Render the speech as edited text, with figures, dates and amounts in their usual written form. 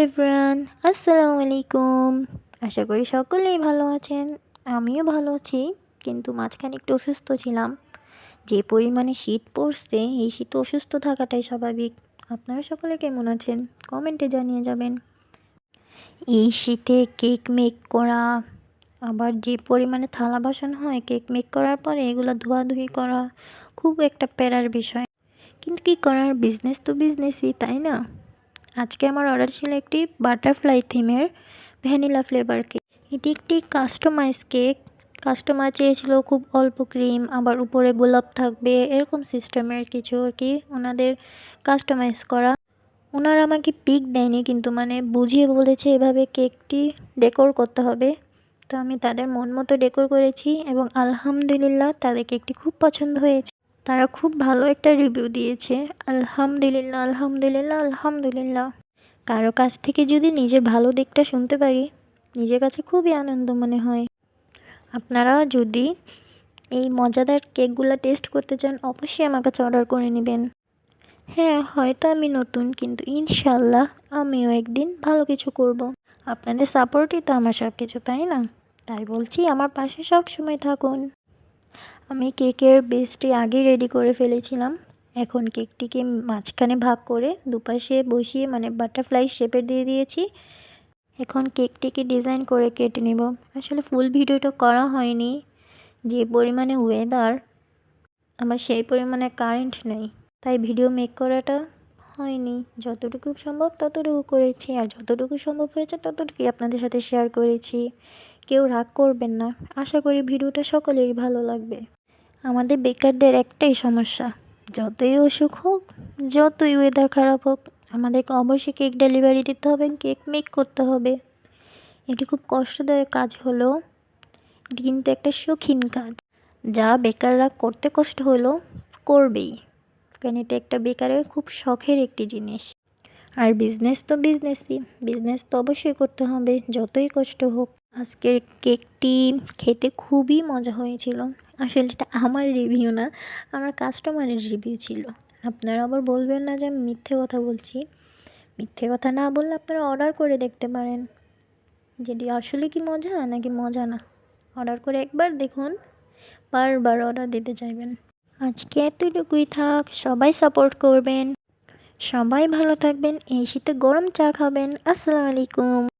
Everyone, আসসালামু আলাইকুম। আশা করি সকলেই ভালো আছেন। আমিও ভালো আছি, কিন্তু মাঝখানে একটু অসুস্থ ছিলাম। যে পরিমাণে শীত পড়ছে, এই শীতে অসুস্থ থাকাটাই স্বাভাবিক। আপনারা সকলে কেমন আছেন কমেন্টে জানিয়ে যাবেন। এই শীতে কেক মেক করা, আবার যে পরিমাণে থালা বাসন হয় কেক মেক করার পরে এগুলো ধোয়াধুয়ি করা খুব একটা প্যারার বিষয়। কিন্তু কী করার, বিজনেস তো বিজনেসই, তাই না? আজকে আমার অর্ডার ছিল একটি বাটারফ্লাই থিমের ভ্যানিলা ফ্লেভার কেক। এটি একটি কাস্টমাইজ কেক। কাস্টমার চেয়েছিল খুব অল্প ক্রিম, আবার উপরে গোলাপ থাকবে, এরকম সিস্টেমের কিছু আর কি ওনাদের কাস্টমাইজ করা। ওনারা আমাকে পিক দেয়নি, কিন্তু মানে বুঝিয়ে বলেছে এভাবে কেকটি ডেকোর করতে হবে। তো আমি তাদের মন মতো ডেকোর করেছি এবং আলহামদুলিল্লাহ তাদের কেকটি খুব পছন্দ হয়েছে। তারা খুব ভালো একটা রিভিউ দিয়েছে। আলহামদুলিল্লাহ, আলহামদুলিল্লাহ, আলহামদুলিল্লাহ। কারো কাছ থেকে যদি নিজের ভালো দিকটা শুনতে পারি, নিজের কাছে খুবই আনন্দ মনে হয়। আপনারা যদি এই মজাদার কেকগুলো টেস্ট করতে চান, অবশ্যই আমার কাছে অর্ডার করে নেবেন। হ্যাঁ, হয়তো আমি নতুন, কিন্তু ইনশাল্লাহ আমিও একদিন ভালো কিছু করব। আপনাদের সাপোর্টই তো আমার সব কিছু, তাই না? তাই বলছি, আমার পাশে সব সময় থাকুন। আমি কেকের বেসটি আগেই রেডি করে ফেলেছিলাম। এখন কেকটিকে মাঝখানে ভাগ করে দুপাশে বসিয়ে মানে বাটারফ্লাই শেপের দিয়ে দিয়েছি। এখন কেকটিকে ডিজাইন করে কেটে নেব। আসলে ফুল ভিডিওটা করা হয়নি, যে পরিমাণে ওয়েদার, আবার সেই পরিমাণে কারেন্ট নেই, তাই ভিডিও মেক করাটা হয়নি। যতটুকু সম্ভব ততটুকু করেছি, আর যতটুকু সম্ভব হয়েছে ততটুকুই আপনাদের সাথে শেয়ার করেছি। কেউ রাগ করবেন না। আশা করি ভিডিওটা সকলেরই ভালো লাগবে। আমাদের বেকারদের একটাই সমস্যা, যতই অসুখ হোক, যতই ওয়েদার খারাপ হোক, আমাদেরকে অবশ্যই কেক ডেলিভারি দিতে হবে, কেক মেক করতে হবে। এটি খুব কষ্টদায়ক কাজ হলো, এটি কিন্তু একটা শৌখিন কাজ, যা বেকাররা করতে কষ্ট হলো করবেই, কারণ এটা একটা বেকারের খুব শখের একটি জিনিস। আর বিজনেস তো বিজনেসই, বিজনেস তো অবশ্যই করতে হবে যতই কষ্ট হোক। আজকের কেকটি খেতে খুবই মজা হয়েছিল। আসলে এটা আমার রিভিউ না, আমার কাস্টমারের রিভিউ ছিল। আপনারা আবার বলবেন না যে আমি মিথ্যে কথা বলছি। মিথ্যে কথা না বললে আপনারা অর্ডার করে দেখতে পারেন, যেটি আসলে কি মজা নাকি মজা না। অর্ডার করে একবার দেখুন, বারবার অর্ডার দিতে চাইবেন। আজকে এতটুকুই থাক, সবাই সাপোর্ট করবেন, সবাই ভালো থাকবেন, এই শীতে গরম চা খাবেন। আসসালামু আলাইকুম।